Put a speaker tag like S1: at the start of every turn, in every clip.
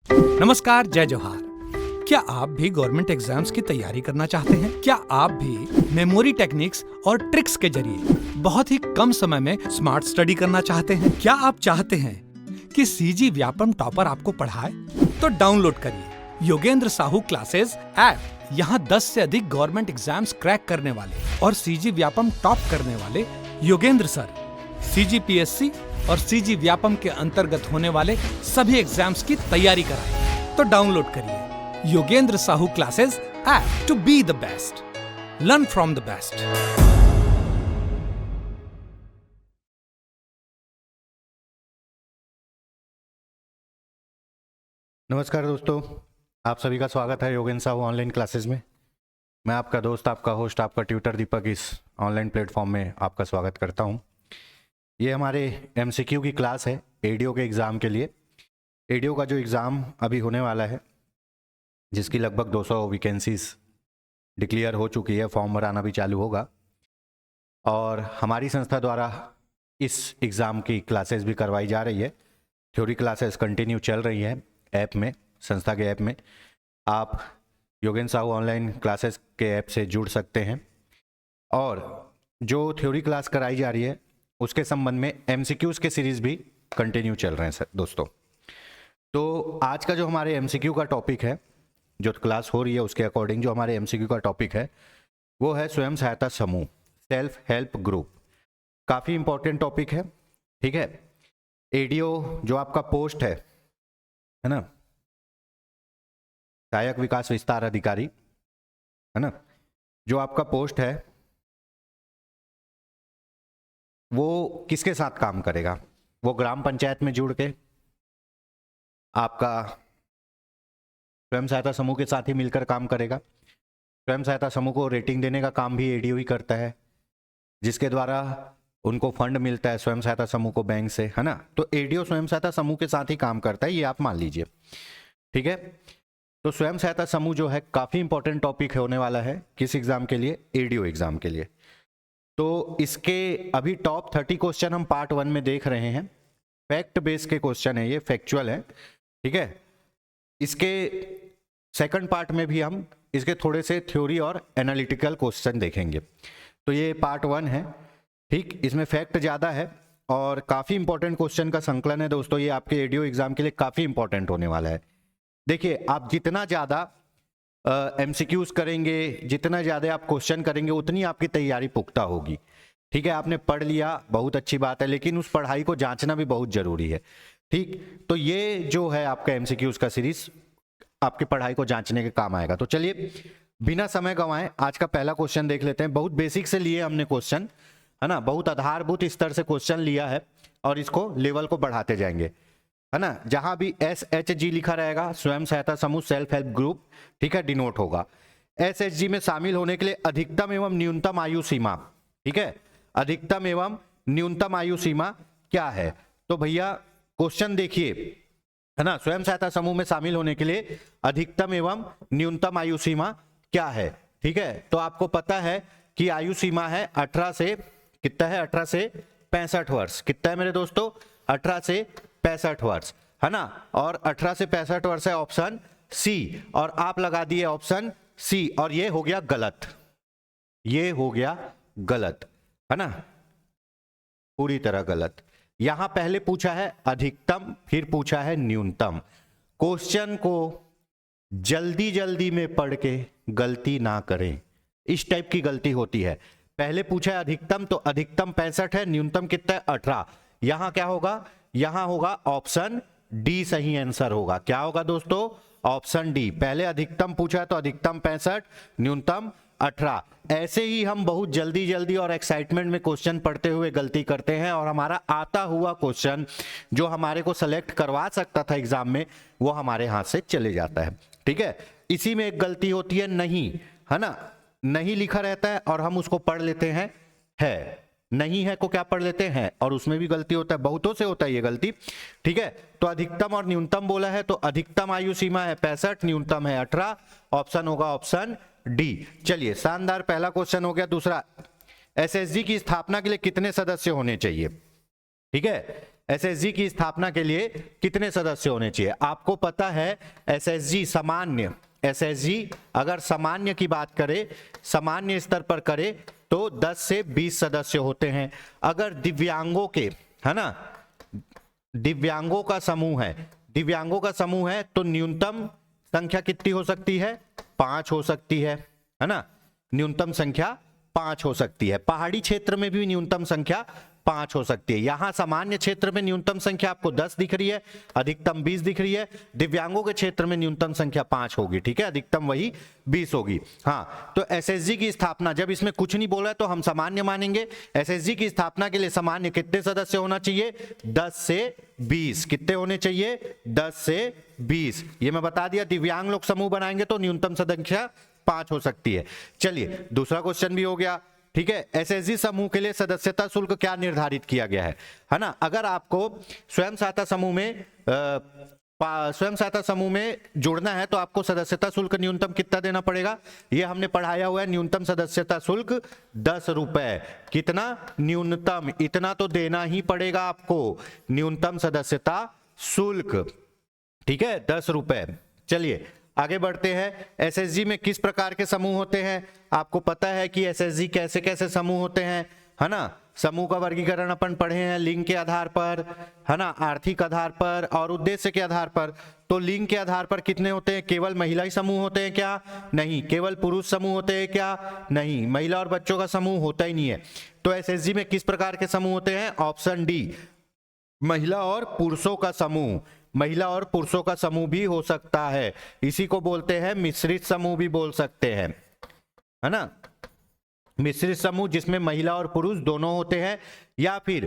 S1: नमस्कार, जय जोहार। क्या आप भी गवर्नमेंट एग्जाम्स की तैयारी करना चाहते हैं? क्या आप भी मेमोरी टेक्निक्स और ट्रिक्स के जरिए बहुत ही कम समय में स्मार्ट स्टडी करना चाहते हैं? क्या आप चाहते हैं कि सीजी व्यापम टॉपर आपको पढ़ाए? तो डाउनलोड करिए योगेंद्र साहू क्लासेस ऐप। यहाँ 10 से अधिक गवर्नमेंट एग्जाम्स क्रैक करने वाले और सीजी व्यापम टॉप करने वाले योगेंद्र सर सीजीपीएससी और सीजी व्यापम के अंतर्गत होने वाले सभी एग्जाम्स की तैयारी कराएं। तो डाउनलोड करिए Yogendra Sahu classes app to be the best, learn from the best.
S2: नमस्कार दोस्तों, आप सभी का स्वागत है योगेंद्र साहू ऑनलाइन क्लासेस में। मैं आपका दोस्त, आपका होस्ट, आपका ट्यूटर दीपक इस ऑनलाइन प्लेटफॉर्म में आपका स्वागत करता हूं। ये हमारे एमसीक्यू की क्लास है एडीओ के एग्ज़ाम के लिए। एडीओ का जो एग्ज़ाम अभी होने वाला है, जिसकी लगभग 200 वैकेंसीज डिक्लेयर हो चुकी है, फॉर्म भराना भी चालू होगा और हमारी संस्था द्वारा इस एग्ज़ाम की क्लासेस भी करवाई जा रही है। थ्योरी क्लासेस कंटिन्यू चल रही है ऐप में, संस्था के ऐप में। आप योगेंद्र साहू ऑनलाइन क्लासेस के ऐप से जुड़ सकते हैं और जो थ्योरी क्लास कराई जा रही है उसके संबंध में एमसीक्यूज़ के सीरीज़ भी कंटिन्यू चल रहे हैं सर दोस्तों। तो आज का जो हमारे एमसीक्यू का टॉपिक है, जो क्लास हो रही है उसके अकॉर्डिंग जो हमारे एमसीक्यू का टॉपिक है वो है स्वयं सहायता समूह, सेल्फ हेल्प ग्रुप। काफ़ी इंपॉर्टेंट टॉपिक है, ठीक है। एडीओ जो आपका पोस्ट है ना, सहायक विकास विस्तार अधिकारी, है ना, जो आपका पोस्ट है वो किसके साथ काम करेगा? वो ग्राम पंचायत में जुड़ के आपका स्वयं सहायता समूह के साथ ही मिलकर काम करेगा। स्वयं सहायता समूह को रेटिंग देने का काम भी एडीओ ही करता है, जिसके द्वारा उनको फंड मिलता है स्वयं सहायता समूह को बैंक से, है ना। तो एडीओ स्वयं सहायता समूह के साथ ही काम करता है, ये आप मान लीजिए, ठीक है। तो स्वयं सहायता समूह जो है काफ़ी इंपॉर्टेंट टॉपिक होने वाला है किस एग्जाम के लिए? एडीओ एग्जाम के लिए। तो इसके अभी टॉप 30 क्वेश्चन हम पार्ट 1 में देख रहे हैं। फैक्ट बेस के क्वेश्चन है, ये फैक्चुअल है, ठीक है। इसके सेकंड पार्ट में भी हम इसके थोड़े से थ्योरी और एनालिटिकल क्वेश्चन देखेंगे। तो ये पार्ट 1 है, ठीक। इसमें फैक्ट ज़्यादा है और काफ़ी इंपॉर्टेंट क्वेश्चन का संकलन है दोस्तों। ये आपके एडीओ एग्जाम के लिए काफ़ी इंपॉर्टेंट होने वाला है। देखिए, आप जितना ज़्यादा एमसीक्यूज करेंगे, जितना ज़्यादा आप क्वेश्चन करेंगे, उतनी आपकी तैयारी पुख्ता होगी, ठीक है। आपने पढ़ लिया, बहुत अच्छी बात है, लेकिन उस पढ़ाई को जांचना भी बहुत ज़रूरी है, ठीक। तो ये जो है आपका एमसीक्यूज का सीरीज आपकी पढ़ाई को जांचने के काम आएगा। तो चलिए बिना समय गंवाए आज का पहला क्वेश्चन देख लेते हैं। बहुत बेसिक से लिए हमने क्वेश्चन, है ना, बहुत आधारभूत स्तर से क्वेश्चन लिया है और इसको लेवल को बढ़ाते जाएंगे, है ना। जहां भी SHG लिखा रहेगा, स्वयं सहायता समूह, सेल्फ हेल्प ग्रुप, ठीक है, डिनोट होगा। SHG में शामिल होने के लिए अधिकतम एवं न्यूनतम आयु सीमा, ठीक है, अधिकतम एवं न्यूनतम आयु सीमा क्या है? तो भैया क्वेश्चन देखिए, है ना, स्वयं सहायता समूह में शामिल होने के लिए अधिकतम एवं न्यूनतम आयु सीमा क्या है, ठीक है। तो आपको पता है कि आयु सीमा है 18 से कितना है, 18 से 65 वर्ष। कितना है मेरे दोस्तों? 18 से 65 वर्ष, है ना। और 18 से 65 वर्ष है ऑप्शन सी, और आप लगा दिए ऑप्शन सी, और ये हो गया गलत, ये हो गया गलत, है ना, पूरी तरह गलत। यहां पहले पूछा है अधिकतम, फिर पूछा है न्यूनतम। क्वेश्चन को जल्दी जल्दी में पढ़ के गलती ना करें, इस टाइप की गलती होती है। पहले पूछा है अधिकतम, तो अधिकतम 65 है, न्यूनतम कितना है? 18। यहां क्या होगा? यहां होगा ऑप्शन डी, सही आंसर होगा। क्या होगा दोस्तों? Option D. पहले अधिकतम पूछा है तो अधिकतम 65, न्यूनतम 18। ऐसे ही हम बहुत जल्दी जल्दी और एक्साइटमेंट में क्वेश्चन पढ़ते हुए गलती करते हैं और हमारा आता हुआ क्वेश्चन जो हमारे को सेलेक्ट करवा सकता था एग्जाम में, वो हमारे हाथ से चले जाता है, ठीक है। इसी में एक गलती होती है नहीं, है ना, नहीं लिखा रहता है और हम उसको पढ़ लेते हैं है, नहीं है को क्या पढ़ लेते हैं, और उसमें भी गलती होता है, बहुतों से होता है ये गलती, ठीक है। तो अधिकतम और न्यूनतम बोला है, तो अधिकतम आयु सीमा है 65, न्यूनतम है 18, ऑप्शन होगा ऑप्शन डी। चलिए, शानदार, पहला क्वेश्चन हो गया। दूसरा, एसएसजी की स्थापना के लिए कितने सदस्य होने चाहिए? ठीक है, एसएचजी की स्थापना के लिए कितने सदस्य होने चाहिए? आपको पता है एसएचजी सामान्य, एसएचजी अगर सामान्य की बात करें, सामान्य स्तर पर करें तो 10 से 20 सदस्य होते हैं। अगर दिव्यांगों के, है ना, दिव्यांगों का समूह है, दिव्यांगों का समूह है तो न्यूनतम संख्या कितनी हो सकती है? 5 हो सकती है ना, न्यूनतम संख्या 5 हो सकती है। पहाड़ी क्षेत्र में भी न्यूनतम संख्या 5 हो सकती है। यहां सामान्य क्षेत्र में न्यूनतम संख्या आपको 10 दिख रही है, अधिकतम 20 दिख रही है। दिव्यांगों के क्षेत्र में न्यूनतम संख्या 5 होगी, ठीक है, अधिकतम वही 20 होगी। हाँ, तो एसएचजी की स्थापना, जब इसमें कुछ नहीं बोला है तो हम सामान्य मानेंगे। एसएचजी की स्थापना के लिए सामान्य कितने सदस्य होना चाहिए? 10 से 20। कितने होने चाहिए? 10 से 20। ये मैं बता दिया। दिव्यांग लोग समूह बनाएंगे तो न्यूनतम संख्या 5 हो सकती है। चलिए दूसरा क्वेश्चन भी हो गया, ठीक है। एसएचजी समूह के लिए सदस्यता शुल्क क्या निर्धारित किया गया है ना? अगर आपको स्वयं सहायता समूह में जुड़ना है तो आपको सदस्यता शुल्क न्यूनतम कितना देना पड़ेगा? ये हमने पढ़ाया हुआ है, न्यूनतम सदस्यता शुल्क 10 रुपए। कितना? न्यूनतम, इतना तो देना ही पड़ेगा आपको, न्यूनतम सदस्यता शुल्क, ठीक है, 10 रुपए। चलिए आगे बढ़ते हैं। एसएचजी में किस प्रकार के समूह होते हैं? आपको पता है कि एसएचजी कैसे कैसे समूह होते हैं, है ना? समूह का वर्गीकरण अपन पढ़े हैं, लिंग के आधार पर, है ना, आर्थिक आधार पर और उद्देश्य के आधार पर। तो लिंग के आधार पर कितने होते हैं? केवल महिला ही समूह होते हैं क्या? नहीं। केवल पुरुष समूह होते हैं क्या? नहीं। महिला और बच्चों का समूह होता ही नहीं है। तो एसएचजी में किस प्रकार के समूह होते हैं? ऑप्शन डी, महिला और पुरुषों का समूह। महिला और पुरुषों का समूह भी हो सकता है, इसी को बोलते हैं मिश्रित समूह भी बोल सकते हैं, है ना, मिश्रित समूह जिसमें महिला और पुरुष दोनों होते हैं। या फिर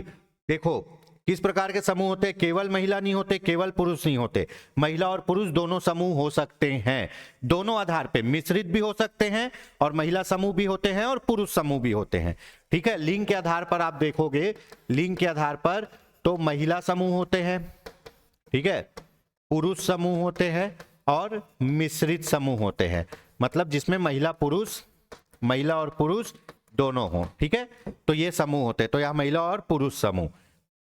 S2: देखो किस प्रकार के समूह होते हैं? केवल महिला नहीं होते, केवल पुरुष नहीं होते, महिला और पुरुष दोनों समूह हो सकते हैं। दोनों आधार पे मिश्रित भी हो सकते हैं और महिला समूह भी होते हैं और पुरुष समूह भी होते हैं, ठीक है। लिंग के आधार पर आप देखोगे, लिंग के आधार पर तो महिला समूह होते हैं, ठीक है, पुरुष समूह होते हैं और मिश्रित समूह होते हैं, मतलब जिसमें महिला और पुरुष दोनों हों, ठीक है। तो ये समूह होते हैं, तो यह महिला और पुरुष समूह,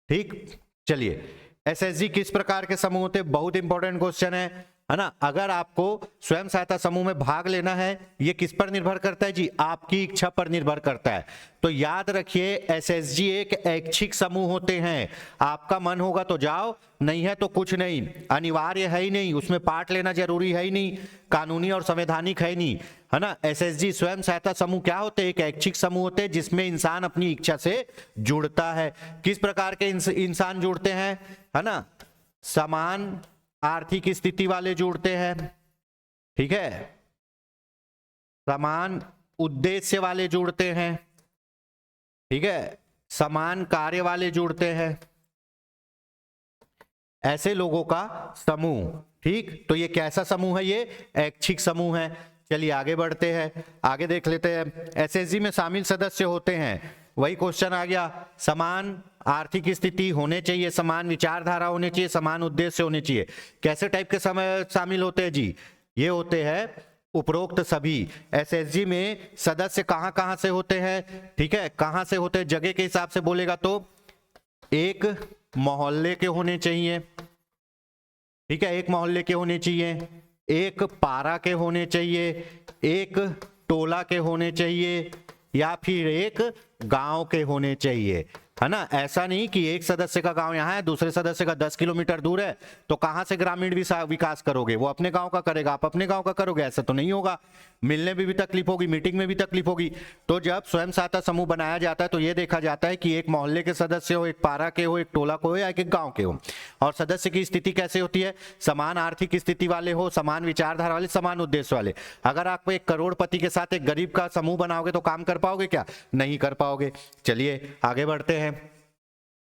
S2: ठीक। चलिए एसएचजी किस प्रकार के समूह होते हैं? बहुत इंपॉर्टेंट क्वेश्चन है ना। अगर आपको स्वयं सहायता समूह में भाग लेना है, ये किस पर निर्भर करता है जी? आपकी इच्छा पर निर्भर करता है। तो याद रखिए एसएचजी एक ऐच्छिक समूह होते हैं। आपका मन होगा तो जाओ, नहीं है तो कुछ नहीं, अनिवार्य है ही नहीं, उसमें पार्ट लेना जरूरी है ही नहीं, कानूनी और संवैधानिक है ही नहीं, है ना। एसएचजी स्वयं सहायता समूह क्या होते हैं? एक ऐच्छिक समूह होते हैं जिसमें इंसान अपनी इच्छा से जुड़ता है। किस प्रकार के इंसान जुड़ते हैं, है ना? समान आर्थिक स्थिति वाले जुड़ते हैं, ठीक है, समान उद्देश्य वाले जुड़ते हैं, ठीक है, समान कार्य वाले जुड़ते हैं, ऐसे लोगों का समूह, ठीक। तो ये कैसा समूह है? ये ऐच्छिक समूह है। चलिए आगे बढ़ते हैं, आगे देख लेते हैं। एसएचजी में शामिल सदस्य होते हैं, वही क्वेश्चन आ गया, समान आर्थिक स्थिति होने चाहिए, समान विचारधारा होने चाहिए, समान उद्देश्य होने चाहिए। कैसे टाइप के समय शामिल होते हैं जी? ये होते हैं उपरोक्त सभी। एसएचजी में सदस्य कहां कहां से होते हैं, ठीक है, कहां से होते हैं? जगह के हिसाब से बोलेगा तो एक मोहल्ले के होने चाहिए, ठीक है, एक मोहल्ले के होने चाहिए, एक पारा के होने चाहिए, एक टोला के होने चाहिए, या फिर एक गांव के होने चाहिए, है ना। ऐसा नहीं कि एक सदस्य का गांव यहाँ है, दूसरे सदस्य का 10 किलोमीटर दूर है, तो कहां से ग्रामीण विकास करोगे? वो अपने गांव का करेगा, आप अपने गांव का करोगे, ऐसा तो नहीं होगा। मिलने में भी तकलीफ होगी, मीटिंग में भी तकलीफ होगी। तो जब स्वयं सहायता समूह बनाया जाता है तो ये देखा जाता है कि एक मोहल्ले के सदस्य हो, एक पारा के हो, एक टोला को हो, या एक गाँव के हो। और सदस्य की स्थिति कैसे होती है? समान आर्थिक स्थिति वाले हो, समान विचारधारा वाले, समान उद्देश्य वाले। अगर आप एक करोड़पति के साथ एक गरीब का समूह बनाओगे तो काम कर पाओगे क्या? नहीं कर पाओगे। चलिए आगे बढ़ते हैं,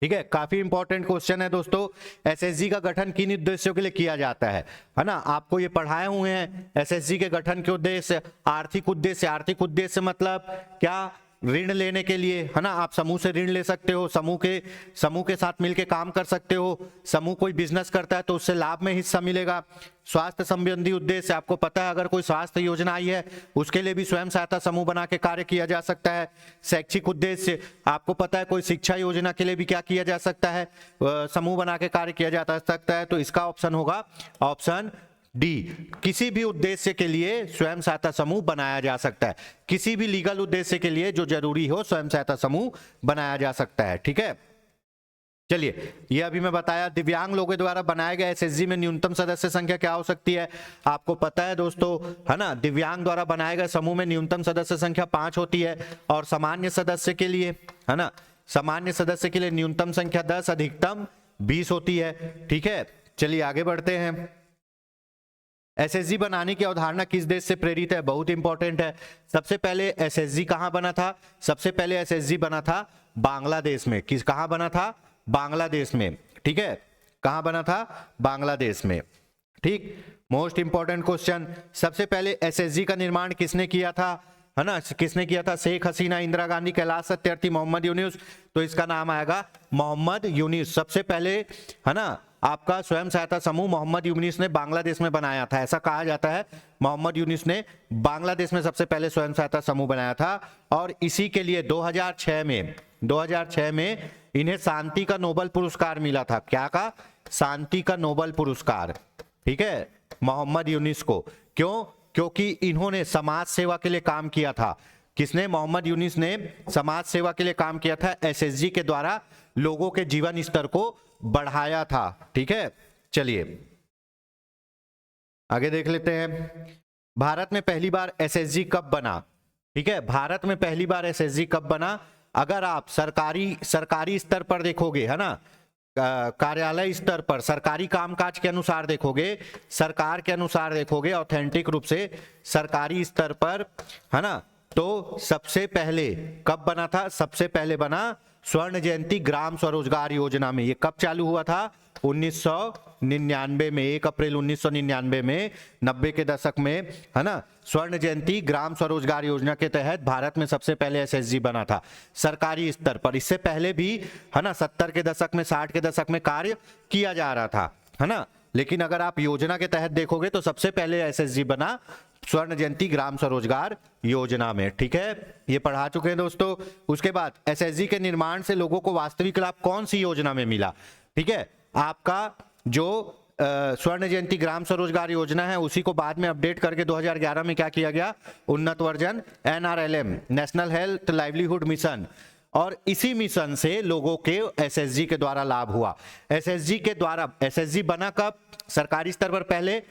S2: ठीक है। काफी इंपॉर्टेंट क्वेश्चन है दोस्तों। एसएचजी का गठन किन उद्देश्यों के लिए किया जाता है ना? आपको ये पढ़ाए हुए हैं। एसएचजी के गठन के उद्देश्य, आर्थिक उद्देश्य, आर्थिक उद्देश्य मतलब क्या? ऋण लेने के लिए, है ना, आप समूह से ऋण ले सकते हो, समूह के साथ मिलके काम कर सकते हो। समूह कोई बिजनेस करता है तो उससे लाभ में हिस्सा मिलेगा। स्वास्थ्य संबंधी उद्देश्य, आपको पता है अगर कोई स्वास्थ्य योजना आई है उसके लिए भी स्वयं सहायता समूह बना के कार्य किया जा सकता है। शैक्षिक उद्देश्य, आपको पता है कोई शिक्षा योजना के लिए भी क्या किया जा सकता है, समूह बना के कार्य किया जा सकता है। तो इसका ऑप्शन होगा ऑप्शन डी, किसी भी उद्देश्य के लिए स्वयं सहायता समूह बनाया जा सकता है। किसी भी लीगल उद्देश्य के लिए जो जरूरी हो स्वयं सहायता समूह बनाया जा सकता है। ठीक है, चलिए ये अभी मैं बताया। दिव्यांग लोगों द्वारा बनाए गए एसएचजी में न्यूनतम सदस्य संख्या क्या हो सकती है, आपको पता है दोस्तों, है ना, दिव्यांग द्वारा बनाए गए समूह में न्यूनतम सदस्य संख्या 5 होती है। और सामान्य सदस्य के लिए, है ना, सामान्य सदस्य के लिए न्यूनतम संख्या 10 अधिकतम 20 होती है। ठीक है, चलिए आगे बढ़ते हैं। एसएचजी बनाने की अवधारणा किस देश से प्रेरित है, बहुत इंपॉर्टेंट है। सबसे पहले एसएचजी कहां बना था, सबसे पहले एसएचजी बना था बांग्लादेश में। कहां बना था, बांग्लादेश में। ठीक है, कहां बना था, बांग्लादेश में। ठीक, मोस्ट इंपॉर्टेंट क्वेश्चन, सबसे पहले एसएचजी का निर्माण किसने किया था, है ना, किसने किया था, शेख हसीना, इंदिरा गांधी, कैलाश सत्यार्थी, मोहम्मद यूनुस। तो इसका नाम आएगा मोहम्मद यूनुस। सबसे पहले, है ना, आपका स्वयं सहायता समूह मोहम्मद यूनुस ने बांग्लादेश में बनाया था, ऐसा कहा जाता है। मोहम्मद यूनुस ने बांग्लादेश में सबसे पहले स्वयं सहायता समूह बनाया था। और इसी के लिए 2006 में इन्हें शांति का नोबेल पुरस्कार मिला था। क्या का, शांति का नोबेल पुरस्कार। ठीक है, मोहम्मद यूनुस को। क्यों, क्योंकि इन्होंने समाज सेवा के लिए काम किया था। किसने, मोहम्मद यूनुस ने समाज सेवा के लिए काम किया था। एसएचजी के द्वारा लोगों के जीवन स्तर को बढ़ाया था। ठीक है, चलिए आगे देख लेते हैं। भारत में पहली बार एसएचजी कब बना। ठीक है, भारत में पहली बार एसएचजी कब बना, अगर आप सरकारी स्तर पर देखोगे, है ना, कार्यालय स्तर पर सरकारी कामकाज के अनुसार देखोगे, सरकार के अनुसार देखोगे, ऑथेंटिक रूप से सरकारी स्तर पर, है ना, तो सबसे पहले कब बना था, सबसे पहले बना स्वर्ण जयंती ग्राम स्वरोजगार योजना में। ये कब चालू हुआ था, 1999 में, 1 अप्रैल 1999 में, 90 के दशक में, है ना, स्वर्ण जयंती ग्राम स्वरोजगार योजना के तहत भारत में सबसे पहले एसएचजी बना था सरकारी स्तर पर। इससे पहले भी, है ना, 70 के दशक में, 60 के दशक में कार्य किया जा रहा था, है ना, लेकिन अगर आप योजना के तहत देखोगे तो सबसे पहले एसएचजी बना स्वर्ण जयंती ग्राम स्वरोजगार योजना में। ठीक है, ये पढ़ा चुके हैं दोस्तों। उसके बाद एसएचजी के निर्माण से लोगों को वास्तविक लाभ कौन सी योजना में मिला। ठीक है, आपका जो स्वर्ण जयंती ग्राम स्वरोजगार योजना है उसी को बाद में अपडेट करके 2011 में क्या किया गया, उन्नत version NRLM, national health livelihood mission. और इसी मिशन से लोगों के एसएचजी के द्वारा लाभ हुआ। एसएचजी के द्वारा, एसएचजी बना कब, सरकारी स्तर पर पहले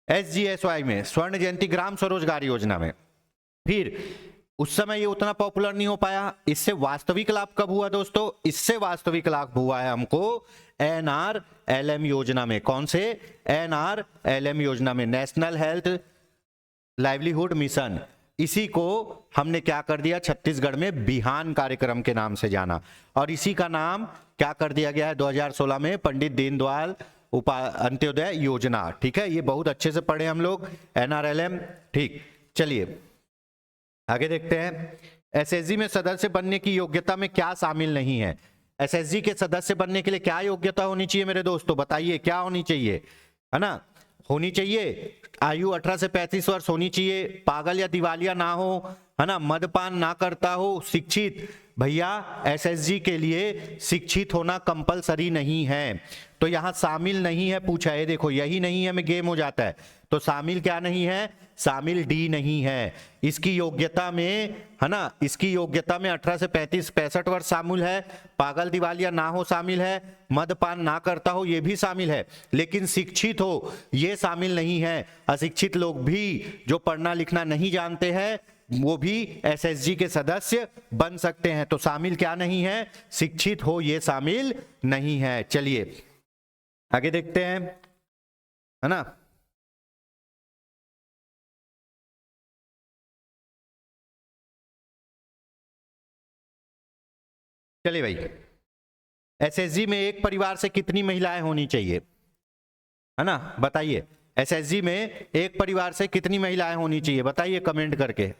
S2: SGSY में, स्वर्ण जयंती ग्राम स्वरोजगार योजना में। फिर उस समय ये उतना पॉपुलर नहीं हो पाया। इससे वास्तविक लाभ कब हुआ दोस्तों, इससे वास्तविक लाभ हुआ है हमको NRLM योजना में। कौन से, NRLM योजना में, नेशनल हेल्थ लाइवलीहुड मिशन। इसी को हमने क्या कर दिया, छत्तीसगढ़ में बिहान कार्यक्रम के नाम से जाना। और इसी का नाम क्या कर दिया गया है 2016 में, पंडित दीनदयाल अंत्योदय योजना। ठीक है, ये बहुत अच्छे से पढ़े हम लोग, NRLM। ठीक, चलिए आगे देखते हैं। एसएचजी में सदस्य बनने की योग्यता में क्या शामिल नहीं है। एसएचजी के सदस्य बनने के लिए क्या योग्यता होनी चाहिए मेरे दोस्तों, बताइए क्या होनी चाहिए, है ना, होनी चाहिए आयु 18 से 35 वर्ष होनी चाहिए, पागल या दिवालिया ना हो, है ना, मदपान ना करता हो, शिक्षित। भैया एसएचजी के लिए शिक्षित होना कंपलसरी नहीं है, तो यहां शामिल नहीं है पूछा है। देखो यही नहीं है में गेम हो जाता है, तो शामिल क्या नहीं है, शामिल डी नहीं है। इसकी योग्यता में, है ना, इसकी योग्यता में 18 से 65 वर्ष शामिल है, पागल दिवालिया ना हो शामिल है, मदपान ना करता हो ये भी शामिल है, लेकिन शिक्षित हो ये शामिल नहीं है। अशिक्षित लोग भी जो पढ़ना लिखना नहीं जानते हैं वो भी एसएचजी के सदस्य बन सकते हैं, तो शामिल क्या नहीं है, शिक्षित हो ये शामिल नहीं है। चलिए आगे देखते हैं, है ना। चलिए भाई, एसएचजी में एक परिवार से कितनी महिलाएं होनी चाहिए, है ना, बताइए। एसएचजी में एक परिवार से कितनी महिलाएं होनी चाहिए बताइए कमेंट करके।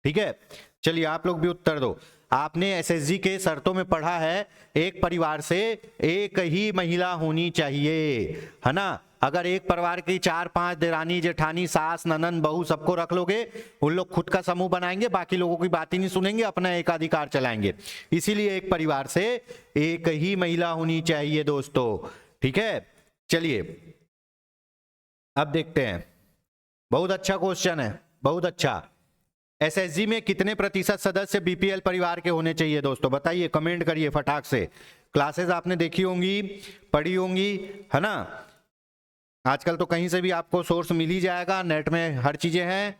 S2: ठीक है, चलिए आप लोग भी उत्तर दो। आपने एसएसजी के शर्तों में पढ़ा है एक परिवार से एक ही महिला होनी चाहिए, है ना। अगर एक परिवार की 4-5 देरानी जेठानी सास ननन बहू सबको रख लोगे, उन लोग खुद का समूह बनाएंगे, बाकी लोगों की बात ही नहीं सुनेंगे, अपना एकाधिकार चलाएंगे। इसीलिए एक परिवार से एक ही महिला होनी चाहिए दोस्तों, ठीक है। चलिए अब देखते हैं, बहुत अच्छा क्वेश्चन है, बहुत अच्छा। एसएसजी में कितने प्रतिशत सदस्य बीपीएल परिवार के होने चाहिए दोस्तों, बताइए, कमेंट करिए फटाक से। क्लासेस आपने देखी होंगी, पढ़ी होंगी, है ना। आजकल तो कहीं से भी आपको सोर्स मिल ही जाएगा, नेट में हर चीजें हैं,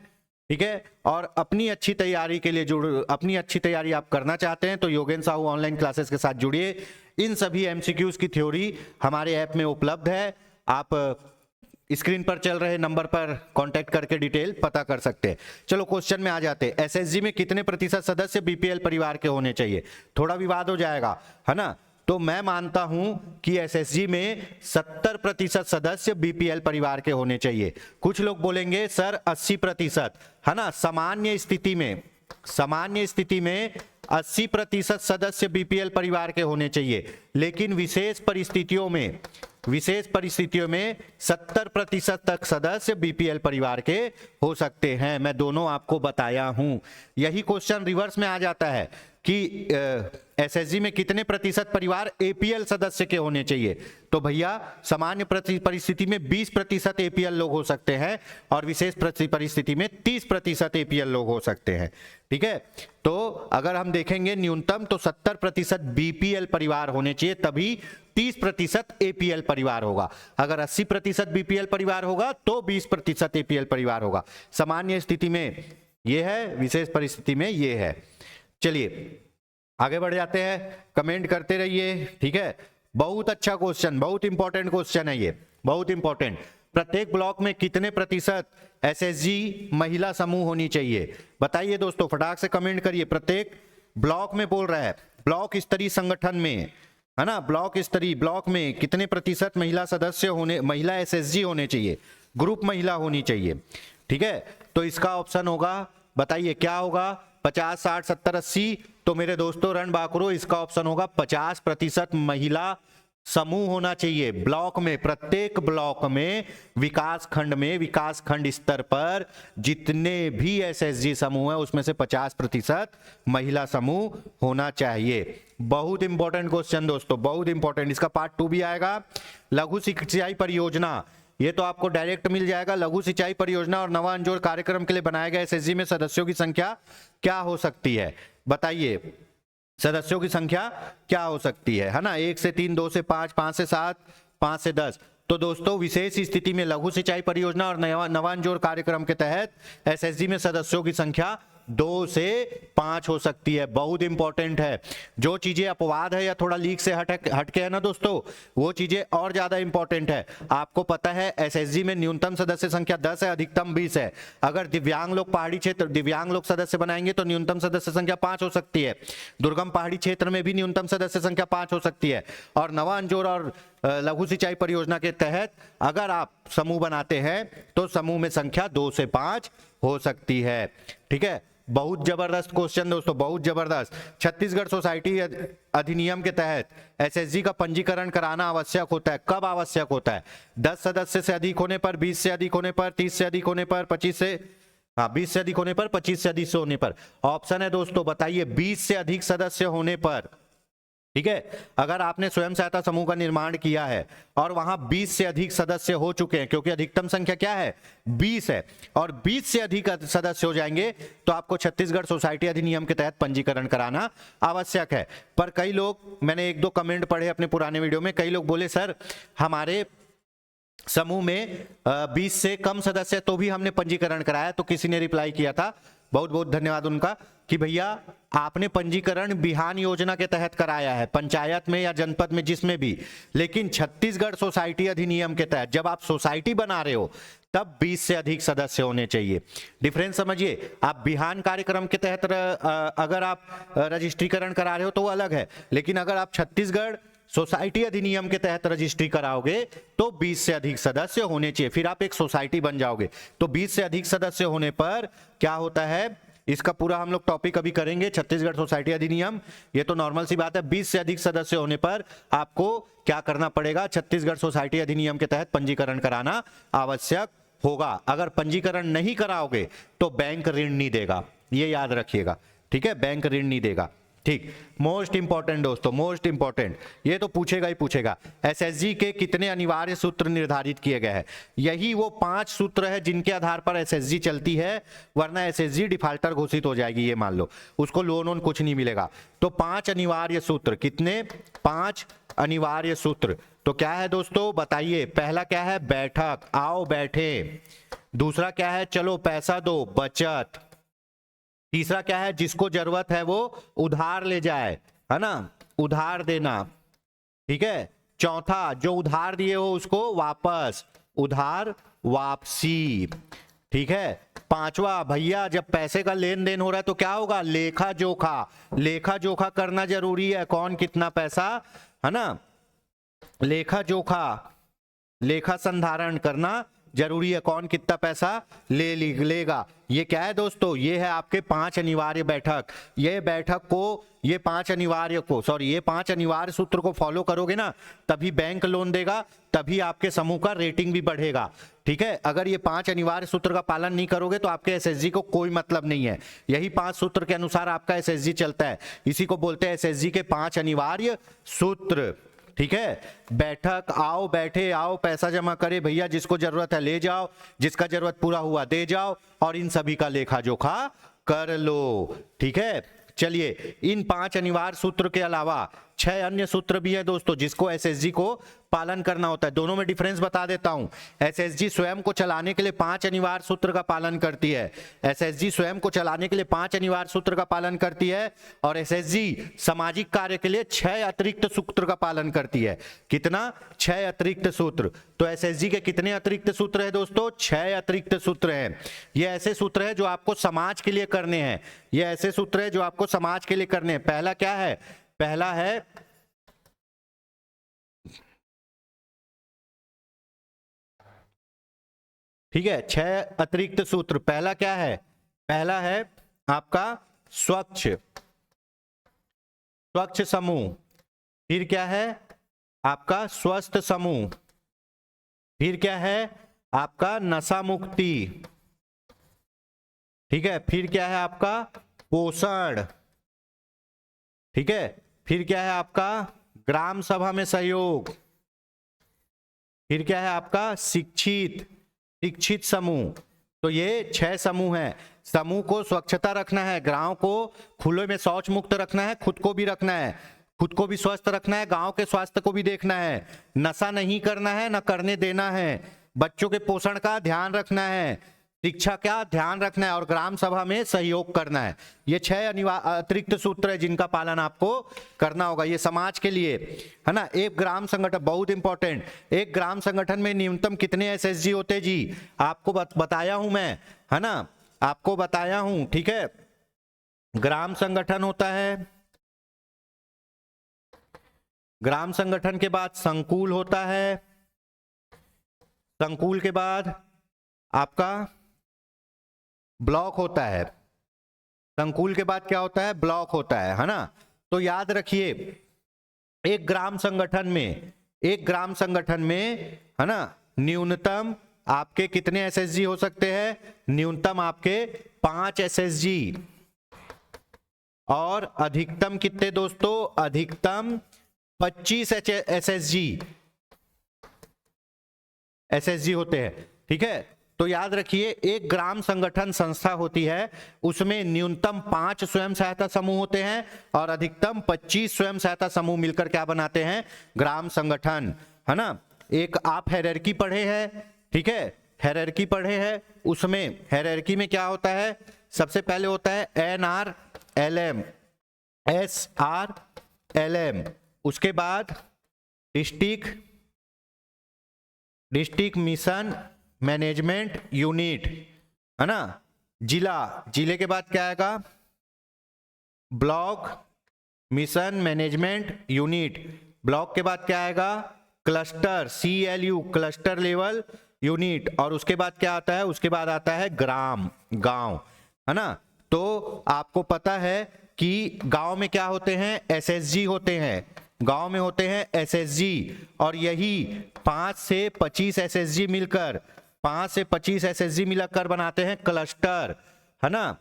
S2: ठीक है। और अपनी अच्छी तैयारी के लिए अपनी अच्छी तैयारी आप करना चाहते हैं तो योगेंद्र साहू ऑनलाइन क्लासेस के साथ जुड़िए। इन सभी एमसीक्यूज की थ्योरी हमारे ऐप में उपलब्ध है, आप स्क्रीन पर चल रहे नंबर पर कांटेक्ट करके डिटेल पता कर सकते हैं। चलो क्वेश्चन में आ जाते हैं। एसएसजी में कितने प्रतिशत सदस्य बीपीएल परिवार के होने चाहिए, थोड़ा विवाद हो जाएगा, है ना। तो मैं मानता हूं कि एसएसजी में 70% सदस्य बीपीएल परिवार के होने चाहिए। कुछ लोग बोलेंगे सर 80%, है ना। सामान्य स्थिति में 80% सदस्य बीपीएल परिवार के होने चाहिए, लेकिन विशेष परिस्थितियों में 70% तक सदस्य बीपीएल परिवार के हो सकते हैं। मैं दोनों आपको बताया हूं। यही क्वेश्चन रिवर्स में आ जाता है कि एसएसजी में कितने प्रतिशत परिवार एपीएल सदस्य के होने चाहिए। तो भैया सामान्य परिस्थिति में 20% एपीएल लोग हो सकते हैं और विशेष परिस्थिति में 30% एपीएल लोग हो सकते हैं, ठीक है। तो अगर हम देखेंगे न्यूनतम तो 70% बीपीएल परिवार होने चाहिए, तभी 30% एपीएल परिवार होगा। अगर 80% बीपीएल परिवार होगा तो 20% एपीएल परिवार होगा। सामान्य स्थिति में यह है, विशेष परिस्थिति में यह है। चलिए आगे बढ़ जाते हैं, कमेंट करते रहिए, ठीक है। बहुत अच्छा क्वेश्चन, बहुत इंपॉर्टेंट क्वेश्चन है ये, बहुत इंपॉर्टेंट। प्रत्येक ब्लॉक में कितने प्रतिशत एसएसजी महिला समूह होनी चाहिए, बताइए दोस्तों, फटाक से कमेंट करिए। प्रत्येक ब्लॉक में बोल रहा है, ब्लॉक स्तरीय संगठन में, है ना, ब्लॉक में कितने प्रतिशत महिला सदस्य होने, महिला एसएसजी होने चाहिए, ग्रुप महिला होनी चाहिए, ठीक है। तो इसका ऑप्शन होगा, बताइए क्या होगा, 50, 60, 70, 80। तो मेरे दोस्तों रण बाकरो, इसका ऑप्शन होगा 50% महिला समूह होना चाहिए ब्लॉक में। प्रत्येक ब्लॉक में विकास खंड स्तर पर जितने भी एसएसजी समूह है उसमें से 50% महिला समूह होना चाहिए। बहुत इंपॉर्टेंट क्वेश्चन दोस्तों, बहुत इंपॉर्टेंट। इसका पार्ट 2 भी आएगा। लघु सिंचाई परियोजना, ये तो आपको डायरेक्ट मिल जाएगा। लघु सिंचाई परियोजना और नवा अंजोर कार्यक्रम के लिए बनाए गए एसएसजी में सदस्यों की संख्या क्या हो सकती है, बताइए। सदस्यों की संख्या क्या हो सकती है ना। 1 से 3, 2 से 5, 5 से 7, 5 से 10। तो दोस्तों विशेष स्थिति में लघु सिंचाई परियोजना और नवांजोर कार्यक्रम के तहत एसएसजी में सदस्यों की संख्या 2 से 5 हो सकती है। बहुत इंपॉर्टेंट है। जो चीजें अपवाद है या थोड़ा लीक से हटके है ना दोस्तों, वो चीजें और ज्यादा इंपॉर्टेंट है। आपको पता है एसएसजी में न्यूनतम सदस्य संख्या 10 है, अधिकतम 20 है। अगर दिव्यांग लोग पहाड़ी क्षेत्र दिव्यांग लोग सदस्य बनाएंगे तो न्यूनतम सदस्य संख्या 5 हो सकती है। दुर्गम पहाड़ी क्षेत्र में भी न्यूनतम सदस्य संख्या 5 हो सकती है। और नवा अंजोर और लघु सिंचाई परियोजना के तहत अगर आप समूह बनाते हैं तो समूह में संख्या 2 से 5 हो सकती है, ठीक है। बहुत जबरदस्त क्वेश्चन दोस्तों, बहुत जबरदस्त। छत्तीसगढ़ सोसाइटी अधिनियम के तहत एसएसजी का पंजीकरण कराना आवश्यक होता है। कब आवश्यक होता है? 10 सदस्य से अधिक होने पर, 20 से अधिक होने पर, 30 से अधिक होने पर, 20 से अधिक होने पर, 25 से अधिक होने पर। ऑप्शन है दोस्तों, बताइए। 20 से अधिक सदस्य होने पर, ठीक है। अगर आपने स्वयं सहायता समूह का निर्माण किया है और वहां 20 से अधिक सदस्य हो चुके हैं, क्योंकि अधिकतम संख्या क्या है? 20 है, और 20 से अधिक सदस्य हो जाएंगे तो आपको छत्तीसगढ़ सोसाइटी अधिनियम के तहत पंजीकरण कराना आवश्यक है। पर कई लोग, मैंने 1-2 कमेंट पढ़े अपने पुराने वीडियो में, कई लोग बोले सर हमारे समूह में 20 से कम सदस्य तो भी हमने पंजीकरण कराया। तो किसी ने रिप्लाई किया था, बहुत बहुत धन्यवाद उनका, कि भैया आपने पंजीकरण बिहान योजना के तहत कराया है, पंचायत में या जनपद में जिसमें भी, लेकिन छत्तीसगढ़ सोसाइटी अधिनियम के तहत जब आप सोसाइटी बना रहे हो तब 20 से अधिक सदस्य होने चाहिए। डिफरेंस समझिए। आप बिहान कार्यक्रम के तहत अगर आप रजिस्ट्रीकरण करा रहे हो तो वो अलग है, लेकिन अगर आप छत्तीसगढ़ सोसाइटी अधिनियम के तहत रजिस्ट्री कराओगे तो 20 से अधिक सदस्य होने चाहिए, फिर आप एक सोसाइटी बन जाओगे। तो 20 से अधिक सदस्य होने पर क्या होता है? इसका पूरा हम लोग टॉपिक अभी करेंगे। छत्तीसगढ़ सोसाइटी अधिनियम, ये तो नॉर्मल सी बात है। 20 से अधिक सदस्य होने पर आपको क्या करना पड़ेगा? छत्तीसगढ़ सोसाइटी अधिनियम के तहत पंजीकरण कराना आवश्यक होगा। अगर पंजीकरण नहीं कराओगे तो बैंक ऋण नहीं देगा, ये याद रखिएगा, ठीक है? बैंक ऋण नहीं देगा, ठीक। मोस्ट इंपॉर्टेंट दोस्तों, मोस्ट इंपॉर्टेंट, ये तो पूछेगा ही पूछेगा। एसएसजी के कितने अनिवार्य सूत्र निर्धारित किए गए हैं? यही वो 5 सूत्र है जिनके आधार पर एसएसजी चलती है, वरना एसएसजी डिफाल्टर घोषित हो जाएगी। ये मान लो उसको लोन वोन कुछ नहीं मिलेगा। तो 5 अनिवार्य सूत्र, कितने? 5 अनिवार्य सूत्र। तो क्या है दोस्तों बताइए? पहला क्या है? बैठक, आओ बैठे। दूसरा क्या है? चलो पैसा दो, बचत। तीसरा क्या है? जिसको जरूरत है वो उधार ले जाए, है ना, उधार देना, ठीक है। चौथा, जो उधार दिए हो उसको वापस, उधार वापसी, ठीक है। पांचवा, भैया जब पैसे का लेन देन हो रहा है तो क्या होगा? लेखा जोखा, लेखा जोखा करना जरूरी है, कौन कितना पैसा, है ना, लेखा जोखा, लेखा संधारण करना जरूरी है, कौन कितना पैसा लेगा। ये क्या है दोस्तों? ये है आपके 5 अनिवार्य बैठक। ये बैठक को, ये 5 अनिवार्य सूत्र को फॉलो करोगे ना, तभी बैंक लोन देगा, तभी आपके समूह का रेटिंग भी बढ़ेगा, ठीक है। अगर ये 5 अनिवार्य सूत्र का पालन नहीं करोगे तो आपके एसएसजी को कोई मतलब नहीं है। यही 5 सूत्र के अनुसार आपका एसएसजी चलता है, इसी को बोलते हैं एसएसजी के 5 अनिवार्य सूत्र, ठीक है। बैठक, आओ बैठे, आओ पैसा जमा करे, भैया जिसको जरूरत है ले जाओ, जिसका जरूरत पूरा हुआ दे जाओ, और इन सभी का लेखा जोखा कर लो, ठीक है। चलिए, इन 5 अनिवार्य सूत्र के अलावा 6 अन्य सूत्र भी है दोस्तों जिसको एसएसजी को पालन करना होता है। दोनों में डिफरेंस बता देता हूं। एसएसजी स्वयं को चलाने के लिए 5 अनिवार्य सूत्र का पालन करती है। एसएसजी स्वयं को चलाने के लिए 5 अनिवार्य सूत्र का पालन करती है, और एसएसजी सामाजिक कार्य के लिए 6 अतिरिक्त सूत्र का पालन करती है। कितना? 6 अतिरिक्त सूत्र। तो एसएसजी के कितने अतिरिक्त सूत्र है दोस्तों? 6 अतिरिक्त सूत्र हैं। ये ऐसे सूत्र है जो आपको समाज के लिए करने हैं, ये ऐसे सूत्र है जो आपको समाज के लिए करने हैं। पहला क्या है? पहला है ठीक है, 6 अतिरिक्त सूत्र। पहला क्या है? पहला है आपका स्वच्छ, स्वच्छ समूह। फिर क्या है? आपका स्वस्थ समूह। फिर क्या है? आपका नशा मुक्ति, ठीक है। फिर क्या है? आपका पोषण, ठीक है। फिर क्या है? आपका ग्राम सभा में सहयोग। फिर क्या है? आपका शिक्षित, शिक्षित समूह। तो ये 6 समूह है। समूह को स्वच्छता रखना है, गांव को खुले में शौच मुक्त रखना है, खुद को भी रखना है, खुद को भी स्वस्थ रखना है, गांव के स्वास्थ्य को भी देखना है, नशा नहीं करना है, न करने देना है, बच्चों के पोषण का ध्यान रखना है, शिक्षा का ध्यान रखना है, और ग्राम सभा में सहयोग करना है। ये 6 अतिरिक्त सूत्र है जिनका पालन आपको करना होगा, ये समाज के लिए, है ना। एक ग्राम संगठन, बहुत इंपॉर्टेंट, एक ग्राम संगठन में न्यूनतम कितने एसएसजी होते जी? आपको बताया हूं मैं, है ना, आपको बताया हूं, ठीक है। ग्राम संगठन होता है, ग्राम संगठन के बाद संकुल होता है, संकुल के बाद आपका ब्लॉक होता है, संकुल के बाद क्या होता है? ब्लॉक होता है ना। तो याद रखिए, एक ग्राम संगठन में, एक ग्राम संगठन में, है ना, न्यूनतम आपके कितने एसएसजी हो सकते हैं? न्यूनतम आपके 5 एसएसजी, और अधिकतम कितने दोस्तों? अधिकतम 25 एसएसजी होते हैं, ठीक है। तो याद रखिए, एक ग्राम संगठन संस्था होती है, उसमें न्यूनतम 5 स्वयं सहायता समूह होते हैं और अधिकतम 25 स्वयं सहायता समूह मिलकर क्या बनाते हैं? ग्राम संगठन, है ना। एक आप हायरार्की पढ़े हैं, ठीक है, हायरार्की पढ़े हैं, उसमें हायरार्की में क्या होता है? सबसे पहले होता है NRLM, SRLM, उसके बाद डिस्ट्रिक्ट मिशन मैनेजमेंट यूनिट, है ना। जिला, जिले के बाद क्या आएगा? Block mission management unit. Block के बाद क्या आएगा? Cluster, CLU, cluster level unit. और उसके बाद क्या आता है? उसके बाद आता है ग्राम, गांव, है ना। तो आपको पता है कि गांव में क्या होते हैं, एसएसजी होते हैं, गांव में होते हैं एसएसजी, और यही 5 से 25 एसएसजी मिलकर 5 से 25 एसएसजी मिलकर बनाते हैं क्लस्टर, है ना।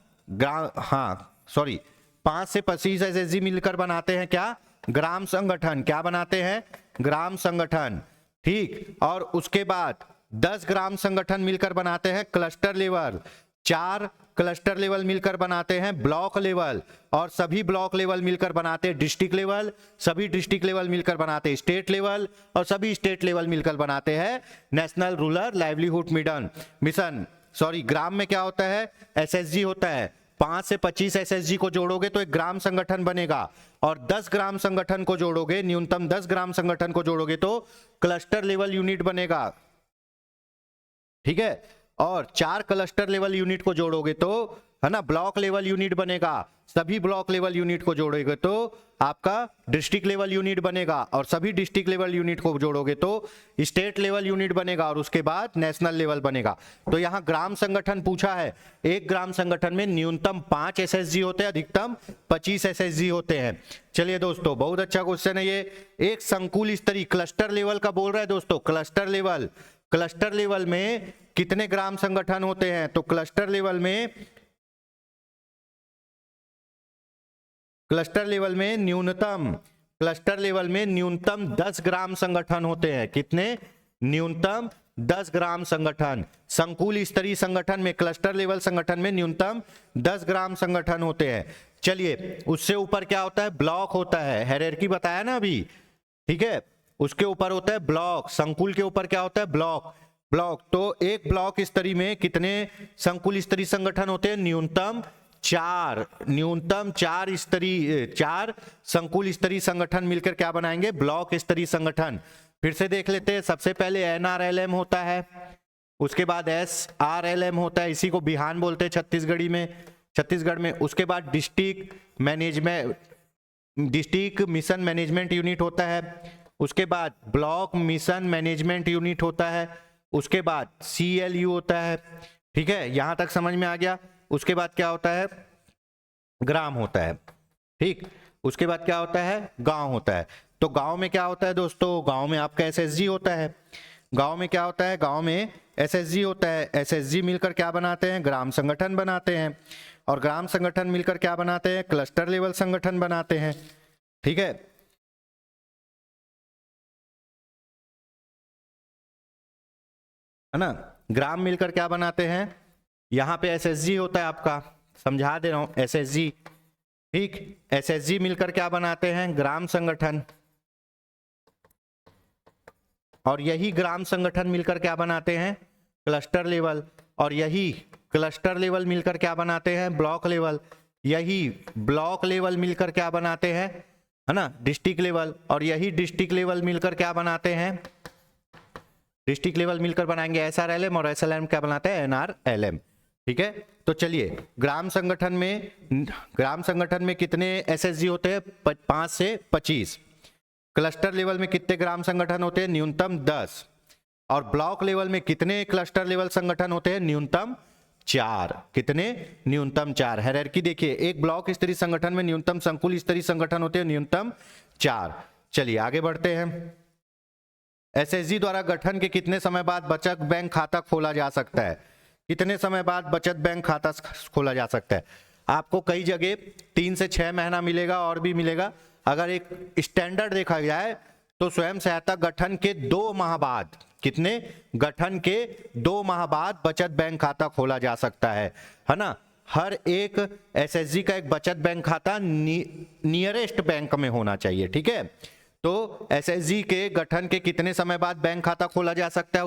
S2: 5 से 25 एसएसजी मिलकर बनाते हैं क्या, ग्राम संगठन। क्या बनाते हैं, ग्राम संगठन, ठीक। और उसके बाद 10 ग्राम संगठन मिलकर बनाते हैं क्लस्टर लेवल, 4 क्लस्टर लेवल मिलकर बनाते हैं ब्लॉक लेवल, और सभी ब्लॉक लेवल मिलकर बनाते हैं डिस्ट्रिक्ट लेवल, सभी डिस्ट्रिक्ट लेवल मिलकर बनाते हैं स्टेट लेवल, और सभी स्टेट लेवल मिलकर बनाते हैं नेशनल रूरल लाइवलीहुड मिशन। ग्राम में क्या होता है, एसएसजी होता है। 5 से 25 एसएसजी को जोड़ोगे तो एक ग्राम संगठन बनेगा, और 10 ग्राम संगठन को जोड़ोगे, न्यूनतम 10 ग्राम संगठन को जोड़ोगे तो क्लस्टर लेवल यूनिट बनेगा, ठीक है। और 4 क्लस्टर लेवल यूनिट को जोड़ोगे तो, है ना, ब्लॉक लेवल यूनिट बनेगा। सभी ब्लॉक लेवल यूनिट को जोड़ोगे तो आपका डिस्ट्रिक्ट लेवल यूनिट बनेगा, और सभी डिस्ट्रिक्ट लेवल यूनिट को जोड़ोगे तो स्टेट लेवल यूनिट बनेगा, और उसके बाद नेशनल लेवल बनेगा। तो यहाँ ग्राम संगठन पूछा है, एक ग्राम संगठन में न्यूनतम 5 एसएसजी होते हैं, अधिकतम 25 एसएसजी होते हैं। चलिए दोस्तों, बहुत अच्छा क्वेश्चन है ये। एक संकुल स्तरीय क्लस्टर लेवल का बोल रहा है दोस्तों, क्लस्टर लेवल। क्लस्टर लेवल में कितने ग्राम संगठन होते हैं, तो क्लस्टर लेवल में न्यूनतम 10 ग्राम संगठन होते हैं। कितने, न्यूनतम 10 ग्राम संगठन। संकुल स्तरीय संगठन में, क्लस्टर लेवल संगठन में न्यूनतम 10 ग्राम संगठन होते हैं। चलिए, उससे ऊपर क्या होता है, ब्लॉक होता है। हायरार्की बताया ना अभी, ठीक है। उसके ऊपर होता है ब्लॉक, संकुल के ऊपर क्या होता है, ब्लॉक। तो एक ब्लॉक स्तरीय में कितने संकुल स्तरीय संगठन होते हैं, न्यूनतम 4 संकुल स्तरीय संगठन मिलकर क्या बनाएंगे, ब्लॉक स्तरीय संगठन। फिर से देख लेते हैं। सबसे पहले एनआरएलएम होता है, उसके बाद एसआरएलएम होता है, इसी को बिहान बोलते हैं छत्तीसगढ़ में। उसके बाद डिस्ट्रिक्ट मिशन मैनेजमेंट यूनिट होता है, उसके बाद ब्लॉक मिशन मैनेजमेंट यूनिट होता है, उसके बाद CLU होता है, ठीक है। यहां तक समझ में आ गया। उसके बाद क्या होता है, ग्राम होता है, ठीक। उसके बाद क्या होता है, गांव होता है। तो गांव में क्या होता है दोस्तों, गांव में आपका एसएसजी होता है। गांव में क्या होता है, गांव में एसएसजी होता है। एसएसजी मिलकर क्या बनाते हैं, ग्राम संगठन बनाते हैं, और ग्राम संगठन मिलकर क्या बनाते हैं, क्लस्टर लेवल संगठन बनाते हैं, ठीक है। है ना, ग्राम मिलकर क्या बनाते हैं, यहां पे एसएसजी होता है आपका, समझा दे रहा हूं, एसएसजी, ठीक। एसएसजी मिलकर क्या बनाते हैं, ग्राम संगठन, और यही ग्राम संगठन मिलकर क्या बनाते हैं, क्लस्टर लेवल, और यही क्लस्टर लेवल मिलकर क्या बनाते हैं, ब्लॉक लेवल। यही ब्लॉक लेवल मिलकर क्या बनाते हैं, है ना, डिस्ट्रिक्ट लेवल, और यही डिस्ट्रिक्ट लेवल मिलकर क्या बनाते हैं, डिस्ट्रिक्ट लेवल मिलकर बनाएंगे एसआरएलएम, और एसएलएम क्या बनाते हैं, एनआरएलएम, ठीक है। तो चलिए, ग्राम संगठन में कितने एसएसजी होते हैं, 5 से 25। क्लस्टर लेवल में कितने ग्राम संगठन होते हैं, न्यूनतम 10। और ब्लॉक लेवल में कितने क्लस्टर लेवल संगठन होते हैं, न्यूनतम 4। कितने, न्यूनतम 4। हायरार्की देखिए, एक ब्लॉक स्तरीय संगठन में न्यूनतम संकुल स्तरीय संगठन होते हैं न्यूनतम 4। चलिए आगे बढ़ते हैं। एसएसजी द्वारा गठन के कितने समय बाद बचत बैंक खाता खोला जा सकता है, कितने समय बाद बचत बैंक खाता खोला जा सकता है। आपको कई जगह 3 से 6 महीना मिलेगा, और भी मिलेगा। अगर एक स्टैंडर्ड देखा जाए तो स्वयं सहायता गठन के 2 माह बाद, कितने, गठन के 2 माह बाद बचत बैंक खाता खोला जा सकता है ना। हर एक एसएसजी का एक बचत बैंक खाता नियरेस्ट बैंक में होना चाहिए, ठीक है। तो एसएसजी के गठन के कितने समय बाद बैंक खाता खोला जा सकता है,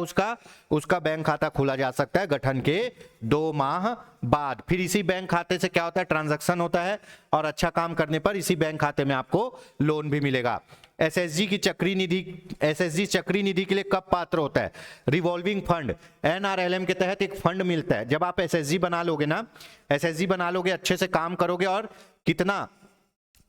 S2: उसका बैंक खाता खोला जा सकता है गठन के 2 माह बाद। फिर इसी बैंक खाते से क्या होता है, ट्रांजैक्शन होता है, और अच्छा काम करने पर इसी बैंक खाते में आपको लोन भी मिलेगा। एसएसजी चक्री निधि के लिए कब पात्र होता है, रिवॉल्विंग फंड, एनआरएलएम के तहत एक फंड मिलता है। जब आप एसएसजी बना लोगे ना, एसएसजी बना लोगे, अच्छे से काम करोगे, और कितना,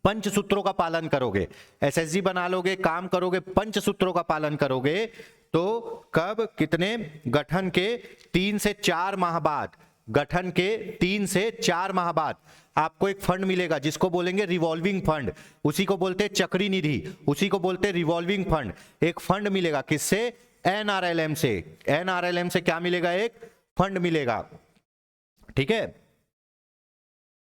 S2: 5 सूत्रों का पालन करोगे, एसएसजी बना लोगे, काम करोगे, 5 सूत्रों का पालन करोगे, तो कब, कितने, गठन के 3 से 4 माह बाद गठन के 3 से 4 माह बाद आपको एक फंड मिलेगा जिसको बोलेंगे रिवॉल्विंग फंड, उसी को बोलते हैं चक्री निधि, उसी को बोलते हैं रिवॉल्विंग फंड। एक फंड मिलेगा किससे? एनआरएलएम से। एनआरएलएम से क्या मिलेगा? एक फंड मिलेगा, ठीक है।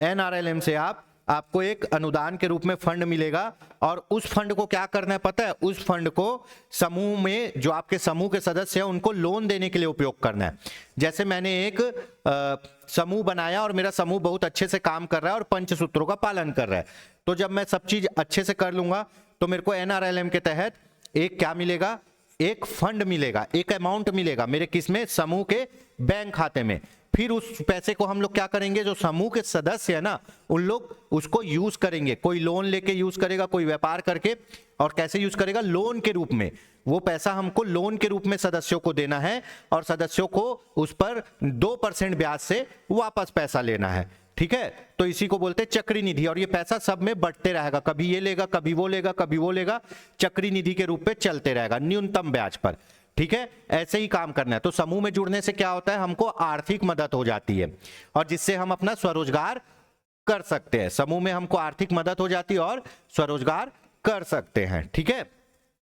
S2: एनआरएलएम से आपको एक अनुदान के रूप में फंड मिलेगा और उस फंड को क्या करना है पता है? उस फंड को समूह में जो आपके समूह के सदस्य हैं उनको लोन देने के लिए उपयोग करना है। जैसे मैंने एक समूह बनाया और मेरा समूह बहुत अच्छे से काम कर रहा है और पंचसूत्रों का पालन कर रहा है, तो जब मैं सब चीज अच्छे से कर लूंगा तो मेरे को एनआरएलएम के तहत एक क्या मिलेगा? एक फंड मिलेगा, एक अमाउंट मिलेगा मेरे किसमें? समूह के बैंक खाते में। फिर उस पैसे को हम लोग क्या करेंगे? जो समूह के सदस्य है ना, उन लोग उसको यूज करेंगे। कोई लोन लेके यूज करेगा, कोई व्यापार करके, और कैसे यूज करेगा? लोन के रूप में। वो पैसा हमको लोन के रूप में सदस्यों को देना है और सदस्यों को उस पर 2% ब्याज से वापस पैसा लेना है, ठीक है। तो इसी को बोलते हैं चक्री निधि। और ये पैसा सब में बढ़ते रहेगा, कभी ये लेगा, कभी वो लेगा, कभी वो लेगा, चक्री निधि के रूप में चलते रहेगा न्यूनतम ब्याज पर, ठीक है। ऐसे ही काम करना है। तो समूह में जुड़ने से क्या होता है? हमको आर्थिक मदद हो जाती है और जिससे हम अपना स्वरोजगार कर सकते हैं। समूह में हमको आर्थिक मदद हो जाती है और स्वरोजगार कर सकते हैं, ठीक है।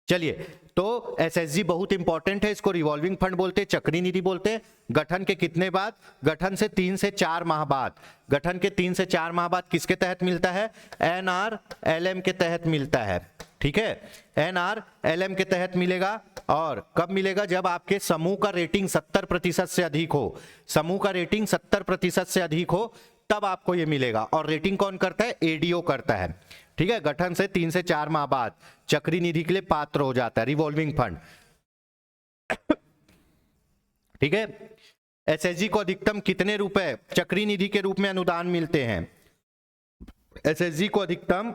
S2: चलिए, तो एसएसजी बहुत इंपॉर्टेंट है, इसको रिवॉल्विंग फंड बोलते हैं, चक्री निधि बोलते हैं। गठन के कितने बाद? गठन से 3 से 4 माह बाद। गठन के 3 से 4 माह बाद किसके तहत मिलता है? एनआरएलएम के तहत मिलता है, ठीक है। एनआरएलएम के तहत मिलेगा। और कब मिलेगा? जब आपके समूह का रेटिंग 70% से अधिक हो। समूह का रेटिंग 70% से अधिक हो तब आपको ये मिलेगा। और रेटिंग कौन करता है? एडीओ करता है, ठीक है। गठन से 3 से 4 माह बाद चक्री निधि के लिए पात्र हो जाता है, रिवॉल्विंग फंड, ठीक है। एसएसजी को अधिकतम कितने रुपए चक्री निधि के रूप में अनुदान मिलते हैं? एसएसजी को अधिकतम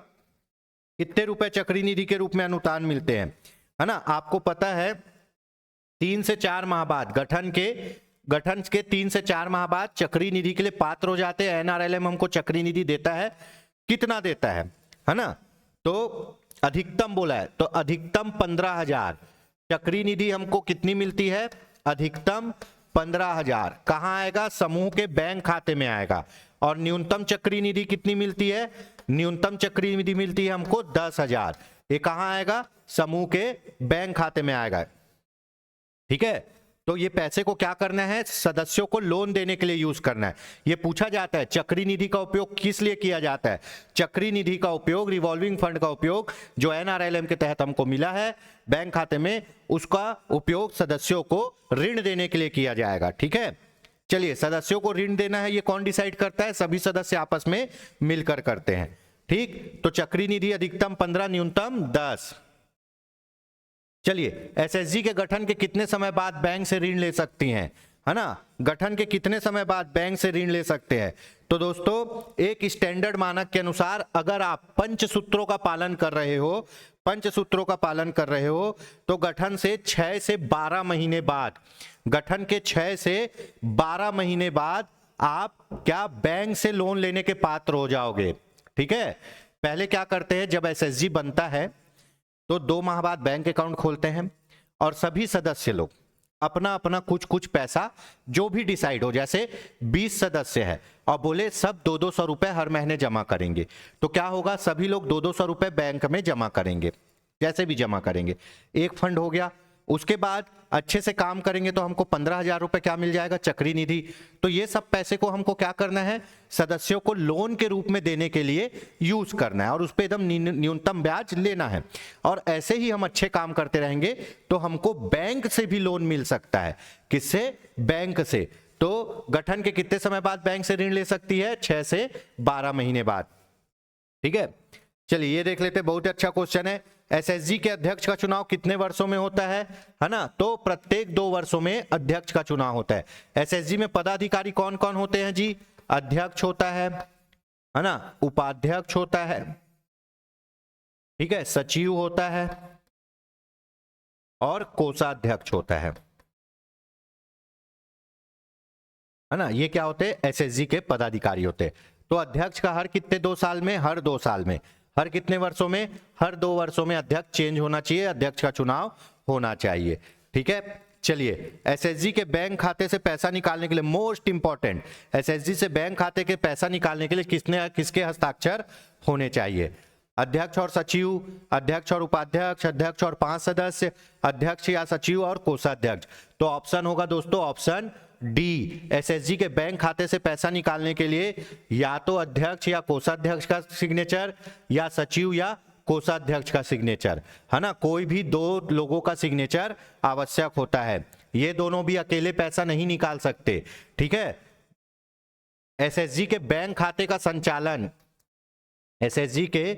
S2: कितने रुपए चक्री निधि के रूप में अनुदान मिलते हैं, है ना? आपको पता है 3 से 4 माह बाद गठन के 3 से 4 माह बाद चक्री निधि के लिए पात्र हो जाते हैं। एनआरएलएम हमको चक्री निधि देता है, कितना देता है ना? तो अधिकतम बोला है, तो अधिकतम 15,000 चक्री निधि हमको कितनी मिलती है? अधिकतम 15,000। कहां आएगा? समूह के बैंक खाते में आएगा। और न्यूनतम चक्री निधि कितनी मिलती है? न्यूनतम चक्री निधि मिलती है हमको 10,000। ये कहां आएगा? समूह के बैंक खाते में आएगा, ठीक है। तो ये पैसे को क्या करना है? सदस्यों को लोन देने के लिए यूज करना है। ये पूछा जाता है चक्री निधि का उपयोग किस लिए किया जाता है? चक्री निधि का उपयोग, रिवॉल्विंग फंड का उपयोग जो एनआरएलएम के तहत हमको मिला है बैंक खाते में, उसका उपयोग सदस्यों को ऋण देने के लिए किया जाएगा, ठीक है। चलिए, सदस्यों को ऋण देना है ये कौन डिसाइड करता है? सभी सदस्य आपस में मिलकर करते हैं, ठीक। तो चक्री निधि अधिकतम 15, न्यूनतम 10। चलिए, एसएसजी के गठन के कितने समय बाद बैंक से ऋण ले सकती हैं, है ना? गठन के कितने समय बाद बैंक से ऋण ले सकते हैं? तो दोस्तों, एक स्टैंडर्ड मानक के अनुसार अगर आप पंचसूत्रों का पालन कर रहे हो, तो गठन से 6 से 12 महीने बाद, गठन के 6 से 12 महीने बाद आप क्या बैंक से लोन लेने के पात्र हो जाओगे, ठीक है। पहले क्या करते हैं? जब एसएसजी बनता है तो 2 माह बाद बैंक अकाउंट खोलते हैं और सभी सदस्य लोग अपना अपना कुछ पैसा जो भी डिसाइड हो, जैसे 20 सदस्य है और बोले सब 200 रुपए हर महीने जमा करेंगे, तो क्या होगा? सभी लोग 200 रुपए बैंक में जमा करेंगे, जैसे भी जमा करेंगे। एक फंड हो गया। उसके बाद अच्छे से काम करेंगे तो हमको 15,000 रुपए क्या मिल जाएगा? चक्री निधि। तो ये सब पैसे को हमको क्या करना है? सदस्यों को लोन के रूप में देने के लिए यूज करना है और उस पर एकदम न्यूनतम ब्याज लेना है। और ऐसे ही हम अच्छे काम करते रहेंगे तो हमको बैंक से भी लोन मिल सकता है। किससे? बैंक से। तो गठन के कितने समय बाद बैंक से ऋण ले सकती है? 6 से 12 महीने बाद, ठीक है। चलिए, ये देख लेते हैं, बहुत अच्छा क्वेश्चन है। एसएसजी के अध्यक्ष का चुनाव कितने वर्षों में होता है ना? तो प्रत्येक 2 वर्षों में अध्यक्ष का चुनाव होता है। एसएसजी में पदाधिकारी कौन कौन होते हैं जी? अध्यक्ष होता है ना, उपाध्यक्ष होता है, ठीक है, सचिव होता है और कोषाध्यक्ष होता है ना। ये क्या होते हैं? एसएसजी के पदाधिकारी होते हैं। तो अध्यक्ष का हर कितने 2 साल में? हर 2 साल में। हर कितने वर्षों में? हर 2 वर्षों में अध्यक्ष चेंज होना चाहिए, अध्यक्ष का चुनाव होना चाहिए, ठीक है। चलिए, एसएचजी के बैंक खाते से पैसा निकालने के लिए मोस्ट इंपॉर्टेंट, एसएचजी से बैंक खाते के पैसा निकालने के लिए किसके हस्ताक्षर होने चाहिए? अध्यक्ष और सचिव, अध्यक्ष और उपाध्यक्ष, अध्यक्ष और 5 सदस्य, अध्यक्ष या सचिव और कोषाध्यक्ष। तो ऑप्शन होगा दोस्तों ऑप्शन डी, एसएचजी के बैंक खाते से पैसा निकालने के लिए या तो अध्यक्ष या कोषाध्यक्ष का सिग्नेचर या सचिव या कोषाध्यक्ष का सिग्नेचर, है ना, कोई भी 2 लोगों का सिग्नेचर आवश्यक होता है। ये दोनों भी अकेले पैसा नहीं निकाल सकते, ठीक है। एसएचजी के बैंक खाते का संचालन, एसएचजी के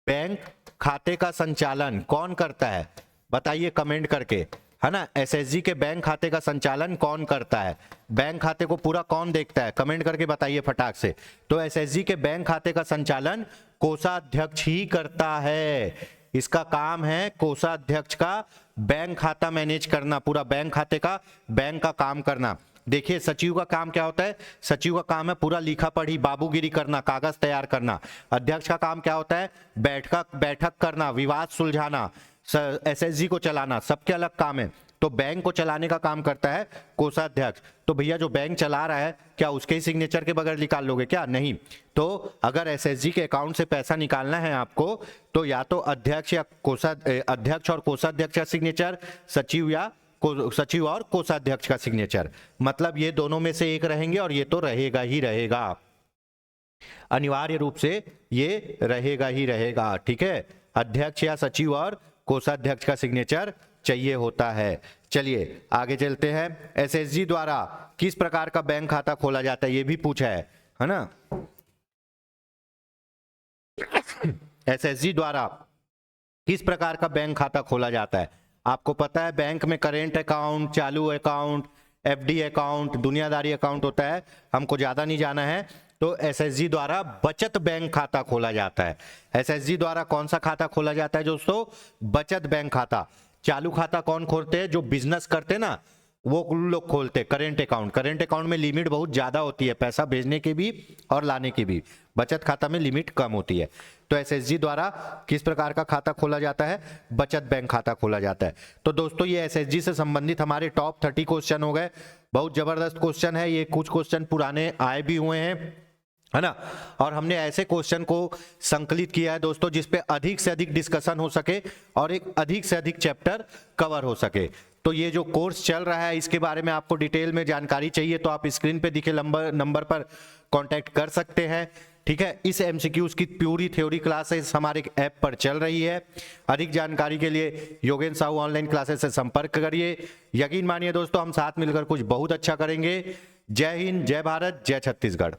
S2: बैंक खाते का संचालन कौन करता है? बताइए कमेंट करके, है ना। एसएचजी के बैंक खाते का संचालन कौन करता है? बैंक खाते को पूरा कौन देखता है? कमेंट करके बताइए फटाक से। तो एसएचजी के बैंक खाते का संचालन कोषाध्यक्ष ही करता है। इसका काम है कोषाध्यक्ष का बैंक खाता मैनेज करना, पूरा बैंक खाते का बैंक का काम करना। देखिए सचिव का काम क्या होता है? सचिव का काम है पूरा लिखा पढ़ी बाबूगिरी करना, कागज तैयार करना। अध्यक्ष का काम क्या होता है? बैठक करना, विवाद सुलझाना, एसएचजी को चलाना, सबके अलग काम है। तो बैंक को चलाने का काम करता है कोषाध्यक्ष। तो भैया जो बैंक चला रहा है क्या उसके ही सिग्नेचर के बगैर निकाल लोगे क्या? नहीं। तो अगर एसएचजी के अकाउंट से पैसा निकालना है आपको तो या तो अध्यक्ष और कोषाध्यक्ष का सिग्नेचर, सचिव और कोषाध्यक्ष का सिग्नेचर, मतलब ये दोनों में से एक रहेंगे और ये तो रहेगा ही रहेगा, अनिवार्य रूप से ये रहेगा ही रहेगा, ठीक है। अध्यक्ष या सचिव और कोषाध्यक्ष का सिग्नेचर चाहिए होता है। चलिए आगे चलते हैं। एसएचजी द्वारा किस प्रकार का बैंक खाता खोला जाता है ये भी पूछा है ना। एसएचजी द्वारा किस प्रकार का बैंक खाता खोला जाता है? आपको पता है बैंक में करेंट अकाउंट, चालू अकाउंट, एफडी अकाउंट, दुनियादारी अकाउंट होता है, हमको ज्यादा नहीं जाना है। तो एसएचजी द्वारा बचत बैंक खाता खोला जाता है। एसएचजी द्वारा कौन सा खाता खोला जाता है दोस्तों? बचत बैंक खाता। चालू खाता कौन खोलते हैं? जो बिजनेस करते हैं ना वो लोग खोलते हैं। करेंट अकाउंट में लिमिट बहुत ज्यादा होती है, पैसा भेजने की भी और लाने की भी। बचत खाता में लिमिट कम होती है। तो एसएचजी द्वारा किस प्रकार का खाता खोला जाता है? बचत बैंक खाता खोला जाता है। तो दोस्तों ये एसएचजी से संबंधित हमारे टॉप 30 क्वेश्चन हो गए। बहुत जबरदस्त क्वेश्चन है ये, कुछ क्वेश्चन पुराने आए भी हुए हैं, है ना। और हमने ऐसे क्वेश्चन को संकलित किया है दोस्तों जिस पे अधिक से अधिक डिस्कशन हो सके और एक अधिक से अधिक चैप्टर कवर हो सके। तो ये जो कोर्स चल रहा है इसके बारे में आपको डिटेल में जानकारी चाहिए तो आप स्क्रीन पे दिखे नंबर पर कांटेक्ट कर सकते हैं, ठीक है। इस एमसीक्यूज की पूरी थ्योरी क्लासेस हमारे ऐप पर चल रही है। अधिक जानकारी के लिए योगेंद्र साहू ऑनलाइन क्लासेस से संपर्क करिए। यकीन मानिए दोस्तों हम साथ मिलकर कुछ बहुत अच्छा करेंगे। जय हिंद, जय भारत, जय छत्तीसगढ़।